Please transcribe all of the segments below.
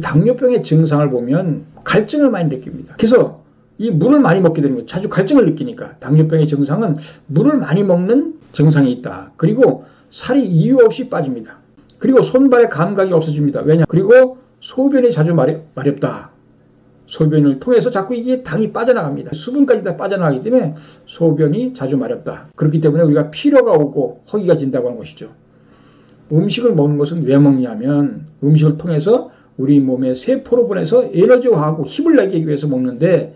당뇨병의 증상을 보면 갈증을 많이 느낍니다. 그래서 이 물을 많이 먹게 되는 거예요. 자주 갈증을 느끼니까. 당뇨병의 증상은 물을 많이 먹는 증상이 있다. 그리고 살이 이유 없이 빠집니다. 그리고 손발의 감각이 없어집니다. 왜냐? 그리고 소변이 자주 마렵다. 소변을 통해서 자꾸 이게 당이 빠져나갑니다. 수분까지 다 빠져나가기 때문에 소변이 자주 마렵다. 그렇기 때문에 우리가 피로가 오고 허기가 진다고 하는 것이죠. 음식을 먹는 것은 왜 먹냐면 음식을 통해서 우리 몸의 세포로 보내서 에너지화하고 힘을 내기 위해서 먹는데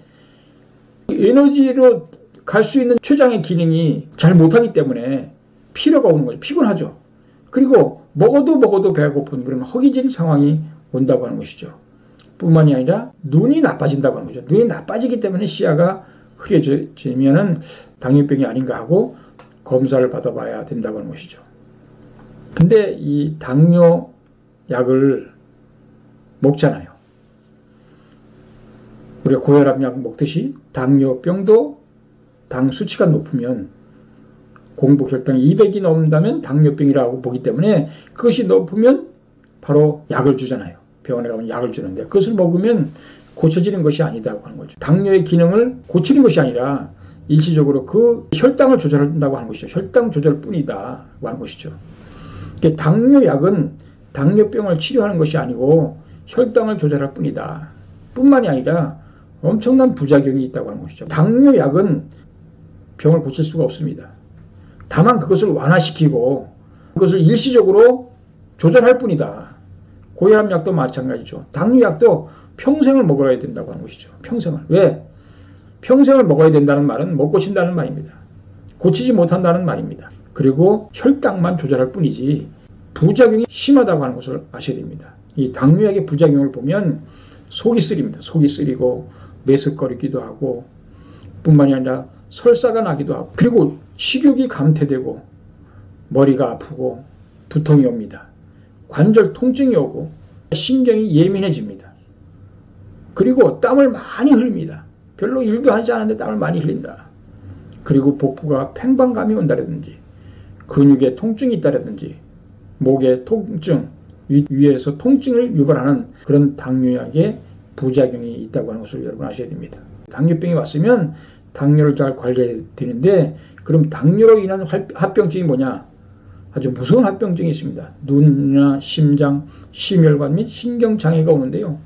에너지로 갈 수 있는 췌장의 기능이 잘 못하기 때문에 피로가 오는 거죠. 피곤하죠. 그리고 먹어도 배가 고픈 그런 허기진 상황이 온다고 하는 것이죠. 뿐만이 아니라 눈이 나빠진다고 하는 거죠. 눈이 나빠지기 때문에 시야가 흐려지면은 당뇨병이 아닌가 하고 검사를 받아봐야 된다고 하는 것이죠. 근데 이 당뇨 약을 먹잖아요. 우리가 고혈압 약 먹듯이 당뇨병도 당 수치가 높으면 공복 혈당이 200이 넘는다면 당뇨병이라고 보기 때문에 그것이 높으면 바로 약을 주잖아요. 병원에 가면 약을 주는데 그것을 먹으면 고쳐지는 것이 아니다고 하는 거죠. 당뇨의 기능을 고치는 것이 아니라 일시적으로 그 혈당을 조절한다고 하는 것이죠. 혈당 조절뿐이다 하는 것이죠. 당뇨약은 당뇨병을 치료하는 것이 아니고 혈당을 조절할 뿐이다. 뿐만이 아니라 엄청난 부작용이 있다고 하는 것이죠. 당뇨약은 병을 고칠 수가 없습니다. 다만 그것을 완화시키고 그것을 일시적으로 조절할 뿐이다. 고혈압약도 마찬가지죠. 당뇨약도 평생을 먹어야 된다고 하는 것이죠. 평생을. 왜? 평생을 먹어야 된다는 말은 못 고친다는 말입니다. 고치지 못한다는 말입니다. 그리고 혈당만 조절할 뿐이지 부작용이 심하다고 하는 것을 아셔야 됩니다. 이 당뇨약의 부작용을 보면 속이 쓰립니다. 속이 쓰리고 메스꺼리기도 하고 뿐만이 아니라 설사가 나기도 하고 그리고 식욕이 감퇴되고 머리가 아프고 두통이 옵니다. 관절 통증이 오고 신경이 예민해집니다. 그리고 땀을 많이 흘립니다. 별로 일도 하지 않았는데 땀을 많이 흘린다. 그리고 복부가 팽방감이 온다든지 근육에 통증이 있다든지 목에 통증, 위에서 통증을 유발하는 그런 당뇨약의 부작용이 있다고 하는 것을 여러분 아셔야 됩니다. 당뇨병이 왔으면 당뇨를 잘 관리해야 되는데 그럼 당뇨로 인한 합병증이 뭐냐? 아주 무서운 합병증이 있습니다. 눈이나 심장, 심혈관 및 신경장애가 오는데요.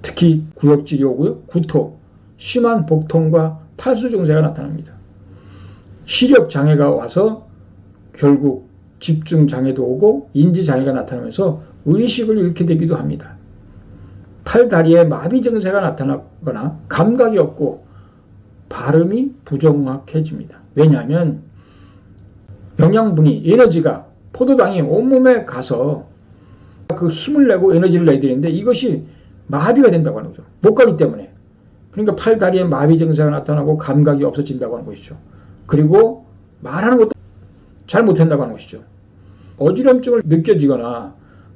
특히 구역질이 오고요. 구토, 심한 복통과 탈수 증세가 나타납니다. 시력장애가 와서 결국 집중장애도 오고 인지장애가 나타나면서 의식을 잃게 되기도 합니다. 팔, 다리에 마비 증세가 나타나거나 감각이 없고 발음이 부정확해집니다. 왜냐하면 영양분이, 에너지가, 포도당이 온몸에 가서 그 힘을 내고 에너지를 내야 되는데 이것이 마비가 된다고 하는 거죠. 못 가기 때문에. 그러니까 팔, 다리에 마비 증세가 나타나고 감각이 없어진다고 하는 것이죠. 그리고 말하는 것도 잘 못한다고 하는 것이죠. 어지럼증을 느껴지거나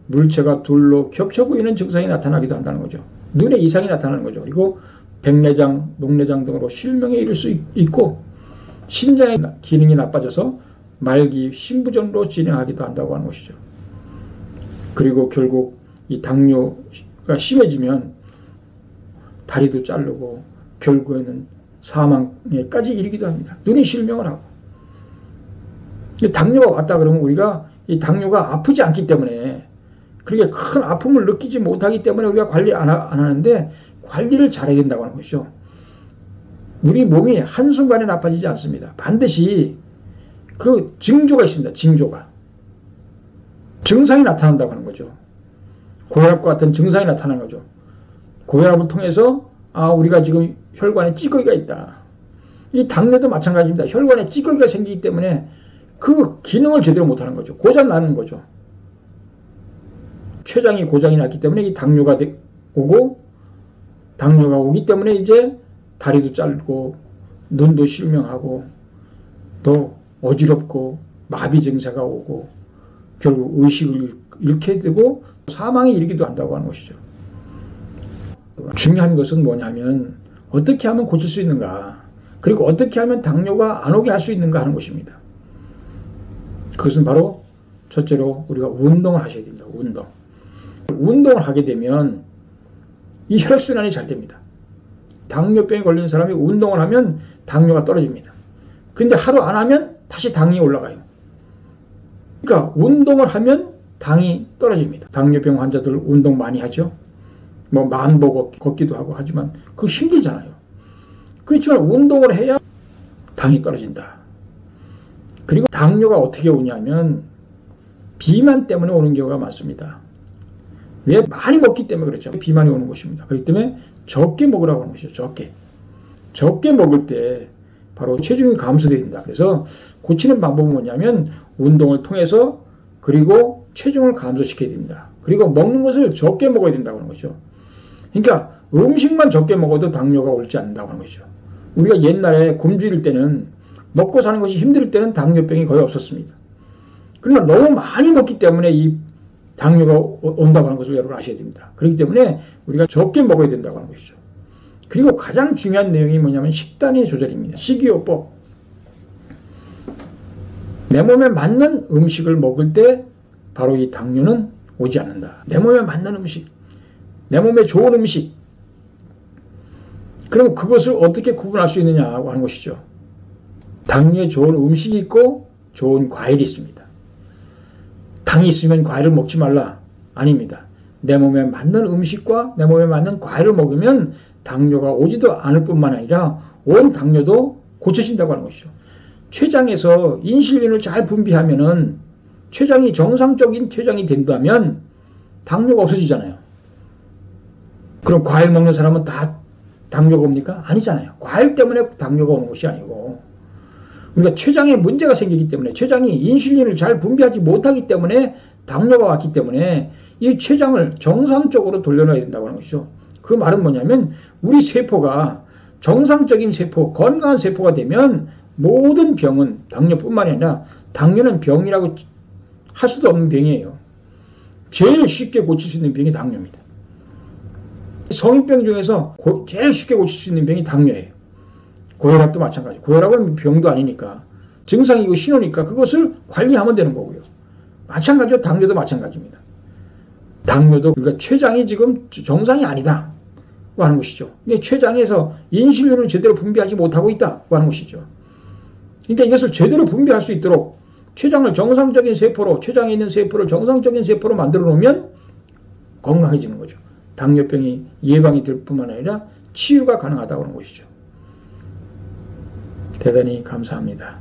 물체가 둘로 겹쳐 보이는 증상이 나타나기도 한다는 거죠. 눈에 이상이 나타나는 거죠. 그리고 백내장, 녹내장 등으로 실명에 이를 수 있고 심장의 기능이 나빠져서 말기, 심부전으로 진행하기도 한다고 하는 것이죠. 그리고 결국 이 당뇨가 심해지면 다리도 자르고 결국에는 사망에까지 이르기도 합니다. 눈이 실명을 하고. 당뇨가 왔다 그러면 우리가 이 당뇨가 아프지 않기 때문에 그렇게 큰 아픔을 느끼지 못하기 때문에 우리가 관리 안 하는데 관리를 잘해야 된다고 하는 것이죠. 우리 몸이 한순간에 나빠지지 않습니다. 반드시 그 징조가 있습니다. 징조가. 증상이 나타난다고 하는 거죠. 고혈압과 같은 증상이 나타나는 거죠. 고혈압을 통해서 우리가 지금 혈관에 찌꺼기가 있다. 이 당뇨도 마찬가지입니다. 혈관에 찌꺼기가 생기기 때문에 그 기능을 제대로 못하는 거죠. 고장 나는 거죠. 췌장이 고장이 났기 때문에 이 당뇨가 오고 당뇨가 오기 때문에 이제 다리도 짧고 눈도 실명하고 또 어지럽고 마비 증세가 오고 결국 의식을 잃게 되고 사망에 이르기도 한다고 하는 것이죠. 중요한 것은 뭐냐면 어떻게 하면 고칠 수 있는가, 그리고 어떻게 하면 당뇨가 안 오게 할 수 있는가 하는 것입니다. 그것은 바로 첫째로 우리가 운동을 하셔야 됩니다. 운동. 운동을 하게 되면 이 혈액순환이 잘 됩니다. 당뇨병에 걸린 사람이 운동을 하면 당뇨가 떨어집니다. 근데 하루 안 하면 다시 당이 올라가요. 그러니까 운동을 하면 당이 떨어집니다. 당뇨병 환자들 운동 많이 하죠. 뭐 만보 걷기도 하고 하지만 그거 힘들잖아요. 그렇지만 운동을 해야 당이 떨어진다. 그리고 당뇨가 어떻게 오냐면 비만 때문에 오는 경우가 많습니다. 왜? 많이 먹기 때문에 그렇죠. 비만이 오는 것입니다. 그렇기 때문에 적게 먹으라고 하는 것이죠. 적게 먹을 때 바로 체중이 감소됩니다. 그래서 고치는 방법은 뭐냐면 운동을 통해서 그리고 체중을 감소시켜야 됩니다. 그리고 먹는 것을 적게 먹어야 된다고 하는 거죠. 그러니까 음식만 적게 먹어도 당뇨가 옳지 않는다고 하는 거죠. 우리가 옛날에 굶주릴 때는 먹고 사는 것이 힘들 때는 당뇨병이 거의 없었습니다. 그러나 너무 많이 먹기 때문에 이 당뇨가 온다고 하는 것을 여러분 아셔야 됩니다. 그렇기 때문에 우리가 적게 먹어야 된다고 하는 것이죠. 그리고 가장 중요한 내용이 뭐냐면 식단의 조절입니다. 식이요법. 내 몸에 맞는 음식을 먹을 때 바로 이 당뇨는 오지 않는다. 내 몸에 맞는 음식, 내 몸에 좋은 음식. 그럼 그것을 어떻게 구분할 수 있느냐고 하는 것이죠. 당뇨에 좋은 음식이 있고 좋은 과일이 있습니다. 당이 있으면 과일을 먹지 말라. 아닙니다. 내 몸에 맞는 음식과 내 몸에 맞는 과일을 먹으면 당뇨가 오지도 않을 뿐만 아니라 온 당뇨도 고쳐진다고 하는 것이죠. 췌장에서 인슐린을 잘 분비하면은 췌장이 정상적인 췌장이 된다면 당뇨가 없어지잖아요. 그럼 과일 먹는 사람은 다 당뇨가 옵니까? 아니잖아요. 과일 때문에 당뇨가 오는 것이 아니고 그러니까 췌장에 문제가 생기기 때문에 췌장이 인슐린을 잘 분비하지 못하기 때문에 당뇨가 왔기 때문에 이 췌장을 정상적으로 돌려놔야 된다고 하는 것이죠. 그 말은 뭐냐면 우리 세포가 정상적인 세포, 건강한 세포가 되면 모든 병은 당뇨뿐만 아니라 당뇨는 병이라고 할 수도 없는 병이에요. 제일 쉽게 고칠 수 있는 병이 당뇨입니다. 성인병 중에서 제일 쉽게 고칠 수 있는 병이 당뇨예요. 고혈압도 마찬가지. 고혈압은 병도 아니니까 증상이고 신호니까 그것을 관리하면 되는 거고요. 마찬가지로 당뇨도 마찬가지입니다. 당뇨도 그러니까 췌장이 지금 정상이 아니다 하는 것이죠. 근데 췌장에서 인슐린을 제대로 분비하지 못하고 있다고 하는 것이죠. 그러니까 이것을 제대로 분비할 수 있도록 췌장을 정상적인 세포로, 췌장에 있는 세포를 정상적인 세포로 만들어 놓으면 건강해지는 거죠. 당뇨병이 예방이 될 뿐만 아니라 치유가 가능하다고 하는 것이죠. 대단히 감사합니다.